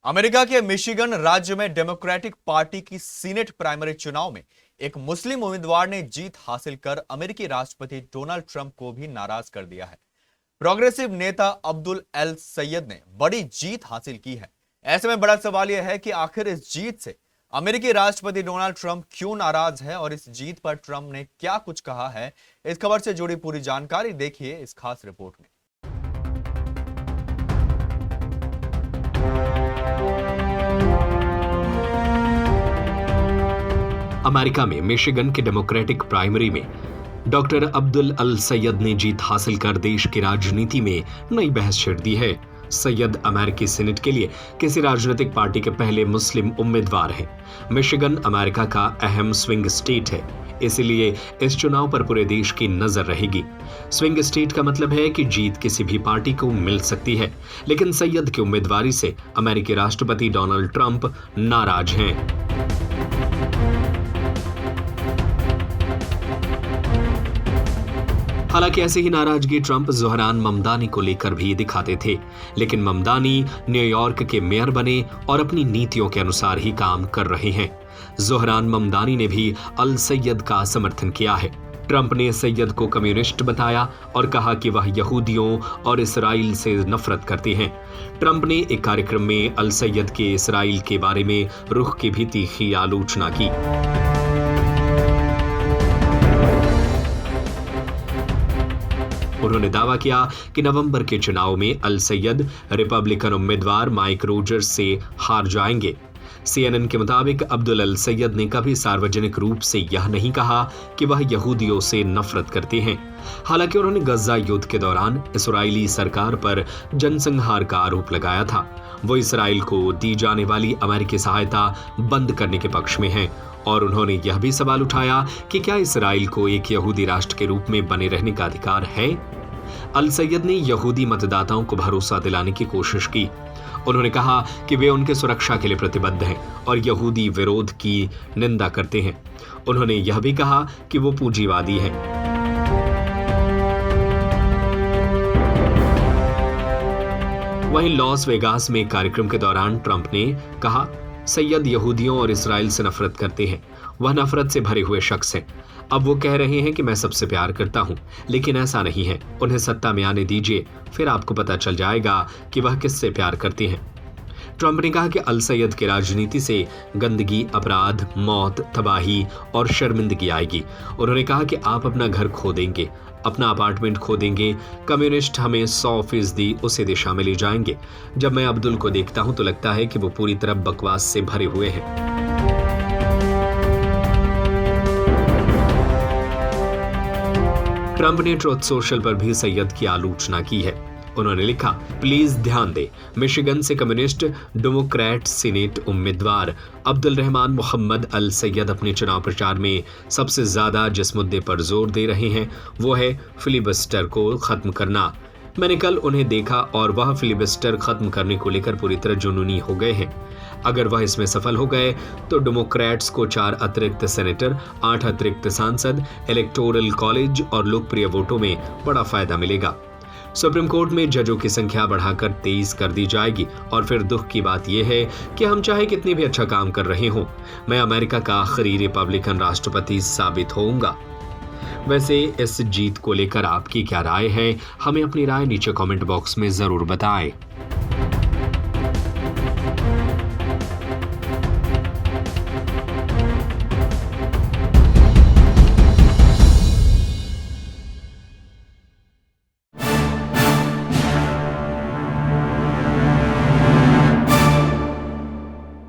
America के Michigan राज्य में डेमोक्रेटिक पार्टी की सीनेट प्राइमरी चुनाव में एक मुस्लिम उम्मीदवार ने जीत हासिल कर अमेरिकी राष्ट्रपति डोनाल्ड ट्रंप को भी नाराज कर दिया है। प्रोग्रेसिव नेता अब्दुल अल सैयद ने बड़ी जीत हासिल की है। ऐसे में बड़ा सवाल यह है कि आखिर इस जीत से अमेरिकी राष्ट्रपति डोनाल्ड ट्रंप क्यों नाराज है और इस जीत पर ट्रंप ने क्या कुछ कहा है। इस खबर से जुड़ी पूरी जानकारी देखिए इस खास रिपोर्ट में। अमेरिका में मिशिगन के डेमोक्रेटिक प्राइमरी में डॉक्टर अब्दुल अल सैयद ने जीत हासिल कर देश की राजनीति में नई बहस छेड़ दी है। सैयद अमेरिकी सीनेट के लिए किसी राजनीतिक पार्टी के पहले मुस्लिम उम्मीदवार हैं। मिशिगन अमेरिका का अहम स्विंग स्टेट है, इसलिए इस चुनाव पर पूरे देश की नजर रहेगी। स्विंग स्टेट का मतलब है कि जीत किसी भी पार्टी को मिल सकती है, लेकिन सैयद की उम्मीदवारी से अमेरिकी राष्ट्रपति डोनाल्ड ट्रंप नाराज हैं। हालांकि ऐसे ही नाराजगी ट्रंप ज़ोहरान ममदानी को लेकर भी दिखाते थे, लेकिन ममदानी न्यूयॉर्क के मेयर बने और अपनी नीतियों के अनुसार ही काम कर रहे हैं। ज़ोहरान ममदानी ने भी अल सैयद का समर्थन किया है। ट्रंप ने सैयद को कम्युनिस्ट बताया और कहा कि वह यहूदियों और इसराइल से नफरत करते हैं। ट्रंप ने एक कार्यक्रम में अल सैयद के इसराइल के बारे में रुख की भी तीखी आलोचना की। उन्होंने दावा किया कि नवंबर के चुनाव में अल सैयद रिपब्लिकन उम्मीदवार माइक रोजर्स से हार जाएंगे। CNN के मुताबिक अब्दुल अल सैयद ने कभी सार्वजनिक रूप से यह नहीं कहा कि वह यहूदियों से नफरत करते हैं। हालांकि उन्होंने गजा युद्ध के दौरान इस्राएली सरकार पर जनसंहार का आरोप लगाया था। वो इसराइल को दी जाने वाली अमेरिकी सहायता बंद करने के पक्ष में हैं और उन्होंने यह भी सवाल उठाया कि क्या इसराइल को एक यहूदी राष्ट्र के रूप में बने रहने का अधिकार है। अल सैयद ने यहूदी मतदाताओं को भरोसा दिलाने की कोशिश की। उन्होंने कहा कि वे उनके सुरक्षा के लिए प्रतिबद्ध हैं और यहूदी विरोध की निंदा करते हैं। उन्होंने यह भी कहा कि वो पूंजीवादी हैं। वहीं लॉस वेगास में कार्यक्रम के दौरान ट्रंप ने कहा, सैयद यहूदियों और इसराइल से नफरत करते हैं। वह नफरत से भरे हुए शख्स हैं। अब वो कह रहे हैं कि मैं सबसे प्यार करता हूं, लेकिन ऐसा नहीं है। उन्हें सत्ता में आने दीजिए, फिर आपको पता चल जाएगा कि वह किससे प्यार करते हैं। ट्रंप ने कहा कि अल सैयद की राजनीति से गंदगी, अपराध, मौत, तबाही और शर्मिंदगी आएगी। उन्होंने कहा कि आप अपना घर खो देंगे, अपना अपार्टमेंट खो देंगे। कम्युनिस्ट हमें 100% उसी दिशा में ले जाएंगे। जब मैं अब्दुल को देखता हूं तो लगता है कि वो पूरी तरह बकवास से भरे हुए हैं। ट्रंप ने ट्रुथ सोशल पर भी सैयद की आलोचना की है। उन्होंने लिखा, प्लीज ध्यान दें, मिशिगन से कम्युनिस्ट डेमोक्रेट सीनेट उम्मीदवार अब्दुल रहमान मोहम्मद अल सैयद अपने चुनाव प्रचार में सबसे ज्यादा जिस मुद्दे पर जोर दे रहे हैं वो है फिलिबस्टर को खत्म करना। मैंने कल उन्हें देखा और वह फिलिबस्टर खत्म करने को लेकर पूरी तरह जुनूनी हो गए हैं। अगर वह इसमें सफल हो गए तो डेमोक्रेट्स को 4 अतिरिक्त सेनेटर, 8 अतिरिक्त सांसद, इलेक्टोरल कॉलेज और लोकप्रिय वोटों में बड़ा फायदा मिलेगा। सुप्रीम कोर्ट में जजों की संख्या बढ़ाकर 23 कर दी जाएगी और फिर दुख की बात यह है कि हम चाहे कितनी भी अच्छा काम कर रहे हों, मैं अमेरिका का आखिरी रिपब्लिकन राष्ट्रपति साबित होऊंगा। वैसे इस जीत को लेकर आपकी क्या राय है, हमें अपनी राय नीचे कमेंट बॉक्स में जरूर बताएं।